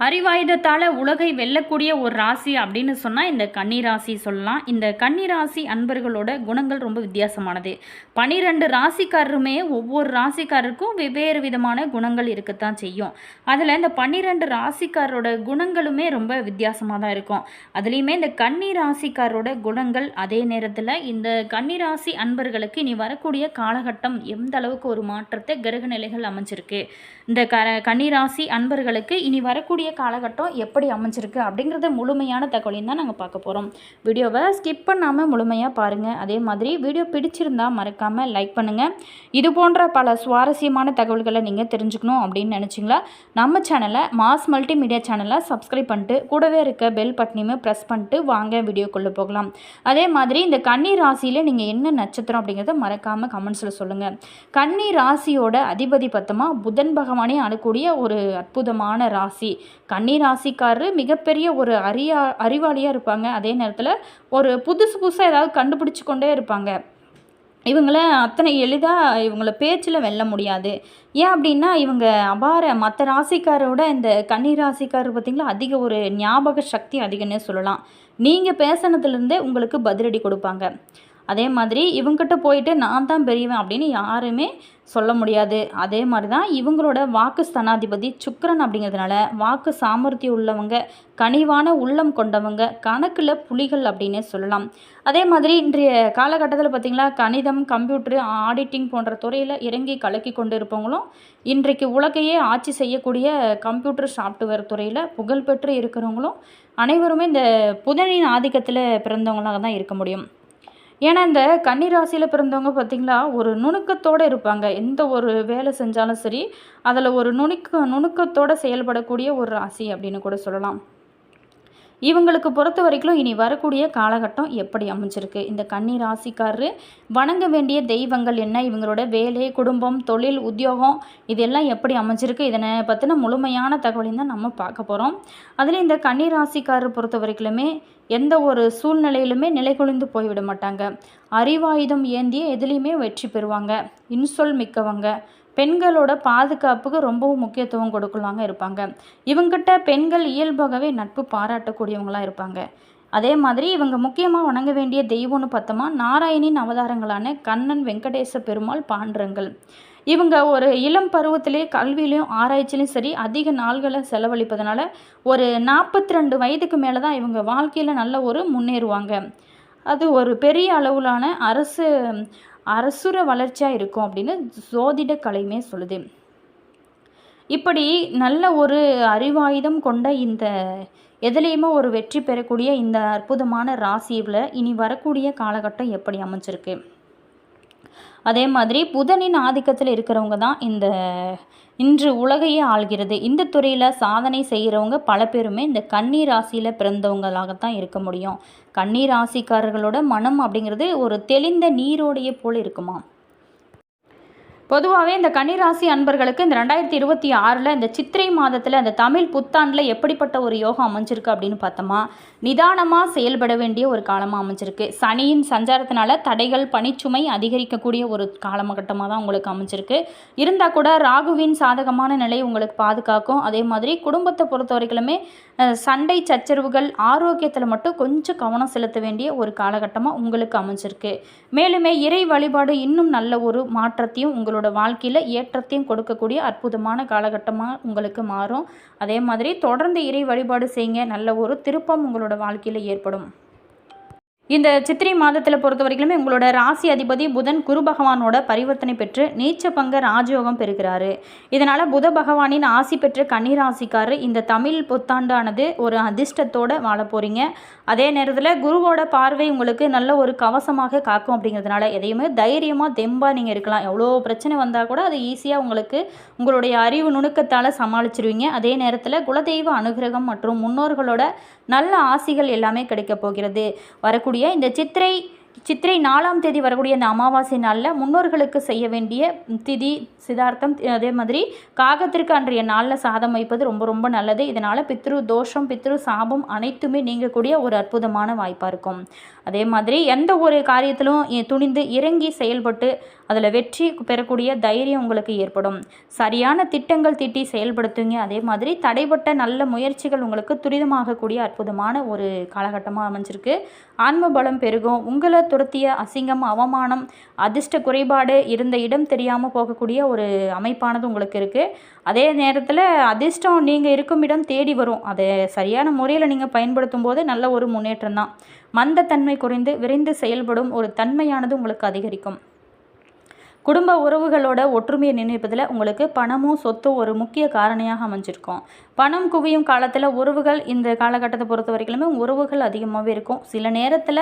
அறிவாயுதத்தால் உலகை வெல்லக்கூடிய ஒரு ராசி அப்படின்னு சொன்னால் இந்த கன்னி ராசி சொல்லலாம். இந்த கன்னி ராசி அன்பர்களோட குணங்கள் ரொம்ப வித்தியாசமானது. 12 ராசிக்காரருமே ஒவ்வொரு ராசிக்காரருக்கும் வெவ்வேறு விதமான குணங்கள் இருக்கத்தான் செய்யும். அதில் இந்த 12 ராசிக்காரரோட குணங்களுமே ரொம்ப வித்தியாசமாக தான் இருக்கும். அதுலேயுமே இந்த கன்னி ராசிக்காரோட குணங்கள், அதே நேரத்தில் இந்த கன்னி ராசி அன்பர்களுக்கு இனி வரக்கூடிய காலகட்டம் எந்த அளவுக்கு ஒரு மாற்றத்தை கிரக நிலைகள் அமைஞ்சிருக்கு, இந்த கன்னி ராசி அன்பர்களுக்கு இனி வரக்கூடிய காலகட்டம் எப்படி அமைஞ்சிருக்கு அப்படிங்கிறத முழுமையான தகவலையும் தான் நாங்கள் பார்க்க போகிறோம். வீடியோவை ஸ்கிப் பண்ணாமல் முழுமையாக பாருங்கள். அதே மாதிரி வீடியோ பிடிச்சிருந்தால் மறக்காமல் லைக் பண்ணுங்கள். இது போன்ற பல சுவாரஸ்யமான தகவல்களை நீங்கள் தெரிஞ்சுக்கணும் அப்படின்னு நினச்சிங்களா, நம்ம சேனலை மாஸ் மல்டிமீடியா சேனலை சப்ஸ்கிரைப் பண்ணிட்டு கூடவே இருக்க பெல் பட்டனையுமே ப்ரெஸ் பண்ணிட்டு வாங்க வீடியோக்குள்ளே போகலாம். அதே மாதிரி இந்த கன்னி ராசியில் நீங்கள் என்ன நட்சத்திரம் அப்படிங்கிறத மறக்காமல் கமெண்ட்ஸில் சொல்லுங்கள். கன்னி ராசியோட அதிபதி பத்தமாக புதன் பகவானே ஆளக்கூடிய ஒரு அற்புதமான ராசி. கன்னி ராசிக்காரரு மிகப்பெரிய ஒரு அறிவாளியாக இருப்பாங்க. அதே நேரத்தில் ஒரு புதுசாக ஏதாவது கண்டுபிடிச்சு கொண்டே இருப்பாங்க. இவங்கள அத்தனை எளிதாக இவங்கள பேச்சில் வெல்ல முடியாது. ஏன் அப்படின்னா இவங்க மற்ற ராசிக்காரோட இந்த கன்னி ராசிக்காரர் பார்த்திங்களா அதிக ஒரு ஞாபக சக்தி அதிகம்னே சொல்லலாம். நீங்கள் பேசினதுலேருந்தே உங்களுக்கு பதிலடி கொடுப்பாங்க. அதே மாதிரி இவங்ககிட்ட போயிட்டு நான் தான் பெரியவன் அப்படின்னு யாருமே சொல்ல முடியாது. அதே மாதிரி தான் இவங்களோட வாக்கு ஸ்தானாதிபதி சுக்கிரன் அப்படிங்கிறதுனால வாக்கு சாமர்த்தியம் உள்ளவங்க, கனிவான உள்ளம் கொண்டவங்க, கணக்கில் புலிகள் அப்படின்னே சொல்லலாம். அதே மாதிரி இன்றைய காலகட்டத்தில் பார்த்திங்களா கணிதம், கம்ப்யூட்டர், ஆடிட்டிங் போன்ற துறையில் இறங்கி கலக்கி கொண்டு இருப்பவங்களும், இன்றைக்கு உலகையே ஆட்சி செய்யக்கூடிய கம்ப்யூட்டர் சாஃப்ட்வேர் துறையில் புகழ்பெற்று இருக்கிறவங்களும் அனைவருமே இந்த புதனின் ஆதிக்கத்தில் பிறந்தவங்களாக தான் இருக்க முடியும். ஏன்னா இந்த கன்னி ராசியில் பிறந்தவங்க பார்த்திங்களா ஒரு நுணுக்கத்தோடு இருப்பாங்க. எந்த ஒரு வேலை செஞ்சாலும் சரி அதில் ஒரு நுணுக்கத்தோடு செயல்படக்கூடிய ஒரு ராசி அப்படின்னு கூட சொல்லலாம். இவங்களுக்கு பொறுத்த வரைக்கும் இனி வரக்கூடிய காலகட்டம் எப்படி அமைஞ்சிருக்கு, இந்த கன்னி ராசிக்காரரு வணங்க வேண்டிய தெய்வங்கள் என்ன, இவங்களோட வேலை, குடும்பம், தொழில், உத்தியோகம் இதெல்லாம் எப்படி அமைஞ்சிருக்கு, இதனை பற்றின முழுமையான தகவலையும் தான் நம்ம பார்க்க போகிறோம். அதில் இந்த கன்னி ராசிக்காரர் பொறுத்த வரைக்குமே எந்த ஒரு சூழ்நிலையிலுமே நிலைகுலைந்து போய்விட மாட்டாங்க. அறிவாயுதம் ஏந்திய எதுலேயுமே வெற்றி பெறுவாங்க. இன்சொல் மிக்கவங்க. பெண்களோட பாதுகாப்புக்கு ரொம்பவும் முக்கியத்துவம் கொடுக்கலாங்க இருப்பாங்க. இவங்ககிட்ட பெண்கள் இயல்பாகவே நட்பு பாராட்டக்கூடியவங்களாக இருப்பாங்க. அதே மாதிரி இவங்க முக்கியமாக வணங்க வேண்டிய தெய்வம்னு பார்த்தோமா நாராயணின் அவதாரங்களான கண்ணன், வெங்கடேச பெருமாள், பாண்டரங்கள். இவங்க ஒரு இளம் பருவத்திலே கல்வியிலையும் ஆராய்ச்சிலையும் சரி அதிக நாள்களை செலவழிப்பதனால ஒரு 42 வயதுக்கு மேலே தான் இவங்க வாழ்க்கையில் நல்ல ஒரு முன்னேறுவாங்க. அது ஒரு பெரிய அளவிலான அரசுர வளர்ச்சியாக இருக்கும் அப்படின்னு ஜோதிட கலையுமே சொல்லுது. இப்படி நல்ல ஒரு அறிவாயுதம் கொண்ட இந்த எதுலேயுமே ஒரு வெற்றி பெறக்கூடிய இந்த அற்புதமான ராசியில் இனி வரக்கூடிய காலகட்டம் எப்படி அமைஞ்சிருக்கு. அதே மாதிரி புதனின் ஆதிக்கத்தில் இருக்கிறவங்க தான் இன்று உலகையே ஆள்கிறது. இந்த துறையில் சாதனை செய்கிறவங்க பல பேருமே இந்த கன்னி ராசியில் பிறந்தவங்களாகத்தான் இருக்க முடியும். கன்னி ராசிக்காரர்களோட மனம் அப்படிங்கிறது ஒரு தெளிந்த நீரோடைய போல் இருக்குமா. பொதுவாகவே இந்த கன்னிராசி அன்பர்களுக்கு இந்த 2026 இந்த சித்திரை மாதத்தில் அந்த தமிழ் புத்தாண்டில் எப்படிப்பட்ட ஒரு யோகம் அமைஞ்சிருக்கு அப்படின்னு பார்த்தோமா, நிதானமாக செயல்பட வேண்டிய ஒரு காலமாக அமைஞ்சிருக்கு. சனியின் சஞ்சாரத்தினால தடைகள், பணிச்சுமை அதிகரிக்கக்கூடிய ஒரு காலகட்டமாக தான் உங்களுக்கு அமைஞ்சிருக்கு. இருந்தால் கூட ராகுவின் சாதகமான நிலை உங்களுக்கு பாதுகாக்கும். அதே மாதிரி குடும்பத்தை பொறுத்த வரைக்குமே சண்டை சச்சரவுகள், ஆரோக்கியத்தில் மட்டும் கொஞ்சம் கவனம் செலுத்த வேண்டிய ஒரு காலகட்டமாக உங்களுக்கு அமைஞ்சிருக்கு. மேலுமே இறை வழிபாடு இன்னும் நல்ல ஒரு மாற்றத்தையும் உங்களோட வாழ்க்கையில் ஏற்றத்தையும் கொடுக்கக்கூடிய அற்புதமான காலகட்டமாக உங்களுக்கு மாறும். அதே மாதிரி தொடர்ந்து இறை வழிபாடு செய்யுங்க, நல்ல ஒரு திருப்பம் உங்களோட வாழ்க்கையில் ஏற்படும். இந்த சித்திரை மாதத்தில் பொறுத்த வரைக்குமே உங்களோட ராசி அதிபதி புதன் குரு பகவானோட பரிவர்த்தனை பெற்று நீச்ச பங்க ராஜயோகம் பெறுகிறாரு. இதனால் புத பகவானின் ஆசி பெற்ற கன்னி ராசிக்காரர் இந்த தமிழ் புத்தாண்டானது ஒரு அதிர்ஷ்டத்தோடு வாழ போகிறீங்க. அதே நேரத்தில் குருவோட பார்வை உங்களுக்கு நல்ல ஒரு கவசமாக காக்கும். அப்படிங்கிறதுனால எதையுமே தைரியமாக தெம்பாக நீங்கள் இருக்கலாம். எவ்வளோ பிரச்சனை வந்தால் கூட அது ஈஸியாக உங்களுடைய அறிவு நுணுக்கத்தால் சமாளிச்சிருவீங்க. அதே நேரத்தில் குலதெய்வ அனுகிரகம் மற்றும் முன்னோர்களோட நல்ல ஆசிகள் எல்லாமே கிடைக்க போகிறது. வரக்கூடிய இந்த சித்திரை சித்திரை 4ஆம் தேதி வரக்கூடிய இந்த அமாவாசை நாளில் முன்னோர்களுக்கு செய்ய வேண்டிய திதி சிதார்த்தம், அதே மாதிரி காகத்திற்கு அன்றைய நாளில் சாதம் வைப்பது ரொம்ப ரொம்ப நல்லது. இதனால் பித்ரு தோஷம், பித்ரு சாபம் அனைத்துமே நீங்கக்கூடிய ஒரு அற்புதமான வாய்ப்பாக இருக்கும். அதே மாதிரி எந்த ஒரு காரியத்திலும் துணிந்து இறங்கி செயல்பட்டு அதில் வெற்றி பெறக்கூடிய தைரியம் உங்களுக்கு ஏற்படும். சரியான திட்டங்கள் தீட்டி செயல்படுத்துவீங்க. அதே மாதிரி தடைப்பட்ட நல்ல முயற்சிகள் உங்களுக்கு துரிதமாகக்கூடிய அற்புதமான ஒரு காலகட்டமாக அமைஞ்சிருக்கு. ஆன்ம பலம் பெருகும். உங்களை துரத்திய அசிங்கம், அவமானம், அதிர்ஷ்ட குறைபாடு இருந்த இடம் தெரியாமல் போகக்கூடிய ஒரு அமைப்பானது உங்களுக்கு இருக்குது. அதே நேரத்தில் அதிர்ஷ்டம் நீங்கள் இருக்கும் இடம் தேடி வரும். அதை சரியான முறையில் நீங்கள் பயன்படுத்தும் போது நல்ல ஒரு முன்னேற்றம் தான். மந்தத்தன்மை குறைந்து விரைந்து செயல்படும் ஒரு தன்மையானது உங்களுக்கு அதிகரிக்கும். குடும்ப உறவுகளோட ஒற்றுமையை நினைப்பதில் உங்களுக்கு பணமும் சொத்தும் ஒரு முக்கிய காரணியாக அமைஞ்சிருக்கும். பணம் குவியும் காலத்தில் உறவுகள், இந்த காலகட்டத்தை பொறுத்த வரைக்குமே உறவுகள் அதிகமாகவே இருக்கும். சில நேரத்தில்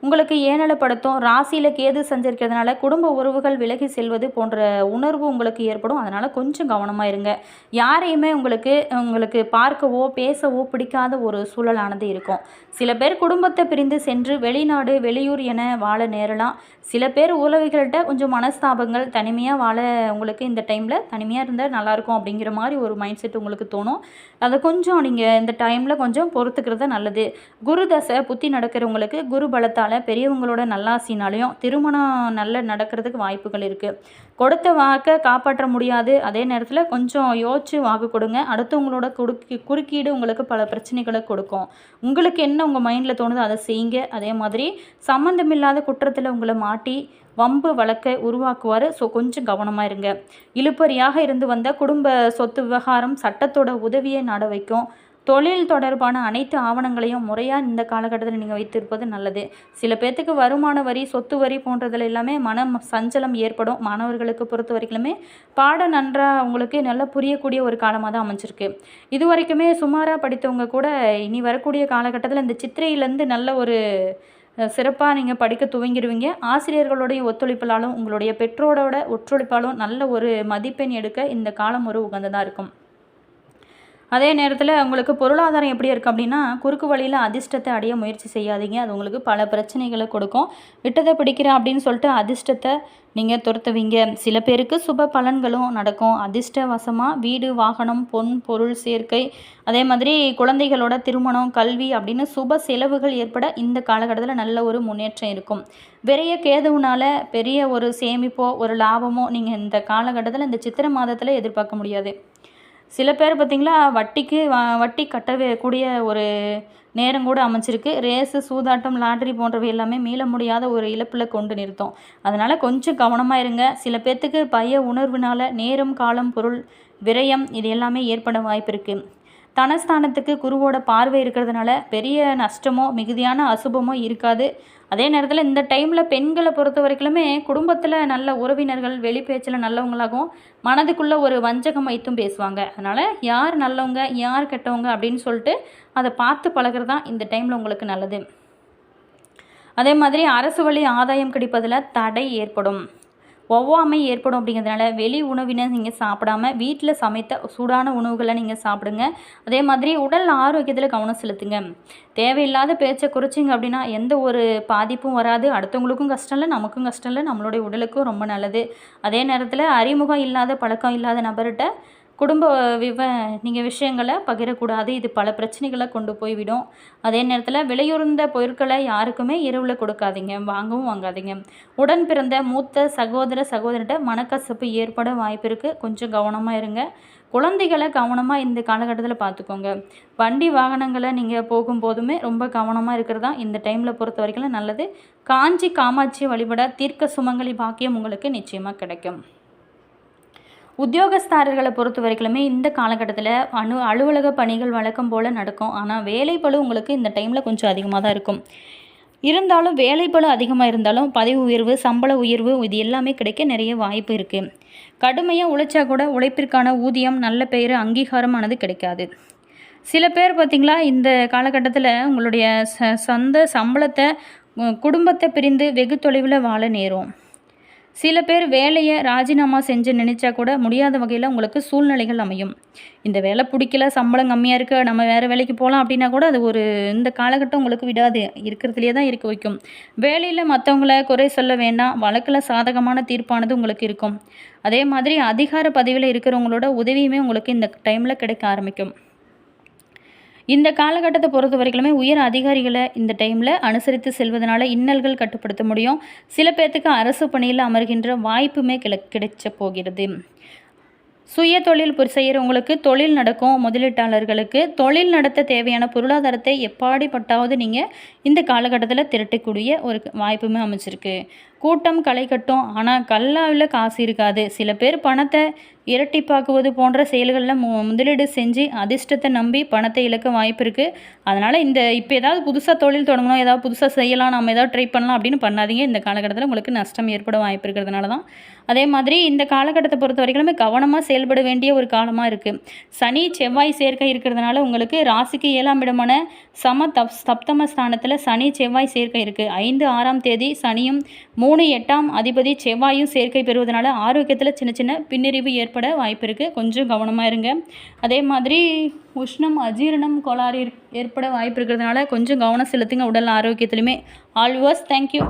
உங்களுக்கு ஏனலப்படுத்தும். ராசியில் கேது சஞ்சரிக்கிறதுனால குடும்ப உறவுகள் விலகி செல்வது போன்ற உணர்வு உங்களுக்கு ஏற்படும். அதனால் கொஞ்சம் கவனமாக இருங்க. யாரையுமே உங்களுக்கு பார்க்கவோ பேசவோ பிடிக்காத ஒரு சூழலானது இருக்கும். சில பேர் குடும்பத்தை பிரிந்து சென்று வெளிநாடு வெளியூர் என வாழ நேரலாம். சில பேர் உறவுகள்கிட்ட கொஞ்சம் மனஸ்தாபங்கள், தனிமையாக வாழ உங்களுக்கு இந்த டைமில் தனிமையாக இருந்தால் நல்லாயிருக்கும் அப்படிங்கிற மாதிரி ஒரு மைண்ட் செட் உங்களுக்கு தோணும். அதை கொஞ்சம் நீங்கள் இந்த டைமில் கொஞ்சம் பொறுத்துக்கிறது நல்லது. குரு தசை புத்தி நடக்கிறவங்களுக்கு குரு பலத்தால் பெரியவங்களோட நல்லாசினாலையும் திருமணம் நல்ல நடக்கிறதுக்கு வாய்ப்புகள் இருக்குது. கொடுத்த வாக்கை காப்பாற்ற முடியாது. அதே நேரத்தில் கொஞ்சம் யோசிச்சு வாக்கு கொடுங்க. அடுத்தவங்களோட குறுக்கீடு உங்களுக்கு பல பிரச்சனைகளை கொடுக்கும். உங்களுக்கு என்ன உங்கள் மைண்டில் தோணுதோ அதை செய்யுங்க. அதே மாதிரி சம்மந்தமில்லாத குற்றத்தில் உங்களை மாட்டி வம்பு வழக்கை உருவாக்குவார். ஸோ கொஞ்சம் கவனமாக இருங்க. இழுபறியாக இருந்து வந்த குடும்ப சொத்து விவகாரம் சட்டத்தோட உதவியை நாட வைக்கும். தொழில் தொடர்பான அனைத்து ஆவணங்களையும் முறையாக இந்த காலகட்டத்தில் நீங்கள் வைத்திருப்பது நல்லது. சில பேர்த்துக்கு வருமான வரி, சொத்து வரி போன்றதில் எல்லாமே மனம் சஞ்சலம் ஏற்படும். மாணவர்களுக்கு பொறுத்த வரைக்குமே பாடம் நன்றாக உங்களுக்கு நல்லா புரியக்கூடிய ஒரு காலமாக தான் அமைஞ்சிருக்கு. இது வரைக்குமே சுமாராக படித்தவங்க கூட இனி வரக்கூடிய காலகட்டத்தில் இந்த சித்திரையிலேருந்து நல்ல ஒரு சிறப்பாக நீங்கள் படிக்க துவங்கிடுவீங்க. ஆசிரியர்களுடைய ஒத்துழைப்பாலும் உங்களுடைய பெற்றோரோட ஒத்துழைப்பாலும் நல்ல ஒரு மதிப்பெண் எடுக்க இந்த காலம் ஒரு உகந்ததாக இருக்கும். அதே நேரத்தில் உங்களுக்கு பொருளாதாரம் எப்படி இருக்குது அப்படின்னா, குறுக்கு வழியில் அதிர்ஷ்டத்தை அடைய முயற்சி செய்யாதீங்க. அது உங்களுக்கு பல பிரச்சனைகளை கொடுக்கும். விட்டதை பிடிக்கிறேன் அப்படின்னு சொல்லிட்டு அதிர்ஷ்டத்தை நீங்கள் துரத்துவீங்க. சில பேருக்கு சுப பலன்களும் நடக்கும். அதிர்ஷ்டவசமாக வீடு, வாகனம், பொன் பொருள் சேர்க்கை, அதே மாதிரி குழந்தைகளோட திருமணம், கல்வி அப்படின்னு சுப செலவுகள் ஏற்பட இந்த காலகட்டத்தில் நல்ல ஒரு முன்னேற்றம் இருக்கும். விரைய கேதுவுனால் பெரிய ஒரு சேமிப்போ ஒரு லாபமோ நீங்கள் இந்த காலகட்டத்தில் இந்த சித்திரை மாதத்தில் எதிர்பார்க்க முடியாது. சில பேர் பார்த்திங்களா வட்டி கட்டக்கூடிய ஒரு நேரம் கூட அமைச்சிருக்கு. ரேஸு, சூதாட்டம், லாட்ரி போன்றவை எல்லாமே மீள முடியாத ஒரு இழப்பில் கொண்டு நிறுத்தும். அதனால் கொஞ்சம் கவனமாக இருங்க. சில பேர்த்துக்கு பய உணர்வுனால் நேரம், காலம், பொருள் விரயம் இது எல்லாமே ஏற்பட வாய்ப்பு இருக்குது. தனஸ்தானத்துக்கு குருவோட பார்வை இருக்கிறதுனால பெரிய நஷ்டமோ மிகுதியான அசுபமோ இருக்காது. அதே நேரத்தில் இந்த டைமில் பெண்களை பொறுத்த வரைக்குமே குடும்பத்தில் நல்ல உறவினர்கள் வெளி பேச்சில் நல்லவங்களாகவும் மனதுக்குள்ளே ஒரு வஞ்சகம் வைத்தும் பேசுவாங்க. அதனால் யார் நல்லவங்க யார் கெட்டவங்க அப்படின்னு சொல்லிட்டு அதை பார்த்து பழகிறது தான் இந்த டைமில் உங்களுக்கு நல்லது. அதே மாதிரி அரசு வழி ஆதாயம் கிடைப்பதில் தடை ஏற்படும். ஒவ்வாமை ஏற்படும். அப்படிங்கிறதுனால வெளி உணவினை நீங்கள் சாப்பிடாம வீட்டில் சமைத்த சூடான உணவுகளை நீங்கள் சாப்பிடுங்க. அதே மாதிரி உடல் ஆரோக்கியத்தில் கவனம் செலுத்துங்க. தேவையில்லாத பேச்சை குறைச்சிங்க அப்படின்னா எந்த ஒரு பாதிப்பும் வராது. அடுத்தவங்களுக்கும் கஷ்டம் இல்லை, நமக்கும் கஷ்டம் இல்லை, நம்மளுடைய உடலுக்கும் ரொம்ப நல்லது. அதே நேரத்தில் அறிமுகம் இல்லாத பழக்கம் இல்லாத நபர்கிட்ட குடும்ப நீங்கள் விஷயங்களை பகிரக்கூடாது. இது பல பிரச்சனைகளை கொண்டு போய்விடும். அதே நேரத்தில் விலையுறந்த பொருட்களை யாருக்குமே இரவில் கொடுக்காதீங்க, வாங்கவும் வாங்காதீங்க. உடன் பிறந்த மூத்த சகோதரர்கிட்ட மனக்கசப்பு ஏற்பட வாய்ப்பு இருக்குது. கொஞ்சம் கவனமாக இருங்க. குழந்தைகளை கவனமாக இந்த காலகட்டத்தில் பார்த்துக்கோங்க. வண்டி வாகனங்களை நீங்கள் போகும்போதுமே ரொம்ப கவனமாக இருக்கிறது தான் இந்த டைமில் பொறுத்த வரைக்கும் நல்லது. காஞ்சி காமாட்சி வழிபட தீர்க்க சுமங்கலி பாக்கியம் உங்களுக்கு நிச்சயமாக கிடைக்கும். உத்தியோகஸ்தாரர்களை பொறுத்த வரைக்குமே இந்த காலகட்டத்தில் அலுவலக பணிகள் வழக்கம் போல் நடக்கும். ஆனால் வேலைப்பளு உங்களுக்கு இந்த டைமில் கொஞ்சம் அதிகமாக தான் இருக்கும். இருந்தாலும் வேலைப்பளு அதிகமாக இருந்தாலும் பதவி உயர்வு, சம்பள உயர்வு இது எல்லாமே கிடைக்க நிறைய வாய்ப்பு இருக்குது. கடுமையாக உழைச்சா கூட உழைப்பிற்கான ஊதியம், நல்ல பெயர், அங்கீகாரமானது கிடைக்காது. சில பேர் பார்த்திங்களா இந்த காலகட்டத்தில் உங்களுடைய சொந்த சம்பளத்தை குடும்பத்தை பிரிந்து வெகு தொலைவில் வாழ நேரும். சில பேர் வேலையை ராஜினாமா செஞ்சு நினச்சா கூட முடியாத வகையில் உங்களுக்கு சூழ்நிலைகள் அமையும். இந்த வேலை பிடிக்கல, சம்பளம் கம்மியாக இருக்குது, நம்ம வேறு வேலைக்கு போகலாம் அப்படின்னா கூட அது ஒரு இந்த காலகட்டம் உங்களுக்கு விடாது, இருக்கிறதுலையே தான் இருக்க வைக்கும். வேலையில் மற்றவங்கள குறை சொல்ல வேண்டாம், வழக்கில் சாதகமான தீர்ப்பானது உங்களுக்கு இருக்கும். அதே மாதிரி அதிகார பதவியில் இருக்கிறவங்களோட உதவியுமே உங்களுக்கு இந்த டைமில் கிடைக்க ஆரம்பிக்கும். இந்த காலகட்டத்தை பொறுத்த வரைக்குமே உயர் அதிகாரிகளை இந்த டைமில் அனுசரித்து செல்வதனால இன்னல்கள் கட்டுப்படுத்த முடியும். சில பேர்த்துக்கு அரசு பணியில் அமர்கின்ற வாய்ப்புமே கிடைச்ச போகிறது. சுய தொழில் செய்கிறவங்களுக்கு தொழில் நடக்கும். முதலீட்டாளர்களுக்கு தொழில் நடத்த தேவையான பொருளாதாரத்தை எப்பாடிப்பட்டாவது நீங்கள் இந்த காலகட்டத்தில் திரட்டக்கூடிய ஒரு வாய்ப்புமே அமைச்சிருக்கு. கூட்டம் களை கட்டும், ஆனால் கல்லாவில் காசு இருக்காது. சில பேர் பணத்தை இரட்டிப்பாக்குவது போன்ற செயல்களில் முதலீடு செஞ்சு அதிர்ஷ்டத்தை நம்பி பணத்தை இழக்க வாய்ப்பு இருக்குது. அதனால் இப்போ ஏதாவது புதுசாக தொழில் தொடங்கணும், ஏதாவது புதுசாக செய்யலாம், நம்ம ஏதாவது ட்ரை பண்ணலாம் அப்படின்னு பண்ணாதீங்க. இந்த காலகட்டத்தில் உங்களுக்கு நஷ்டம் ஏற்பட வாய்ப்பு இருக்கிறதுனால தான். அதே மாதிரி இந்த காலகட்டத்தை பொறுத்த வரைக்கும் கவனமாக செயல்பட வேண்டிய ஒரு காலமாக இருக்குது. சனி செவ்வாய் சேர்க்கை இருக்கிறதுனால உங்களுக்கு ராசிக்கு 7ஆம் இடமான சப்தம ஸ்தானத்தில் சனி செவ்வாய் சேர்க்கை இருக்குது. 5, 6ஆம் தேதி சனியும் 3, 8ஆம் அதிபதி செவ்வாயும் சேர்க்கை பெறுவதனால ஆரோக்கியத்தில் சின்ன சின்ன பின்னறிவு ஏற்பட வாய்ப்பு இருக்குது. கொஞ்சம் கவனமாக இருங்க. அதே மாதிரி உஷ்ணம், அஜீரணம் கோளாறு ஏற்பட வாய்ப்பு இருக்கிறதுனால கொஞ்சம் கவனம் செலுத்துங்க உடல் ஆரோக்கியத்திலுமே. All yours. தேங்க்யூ.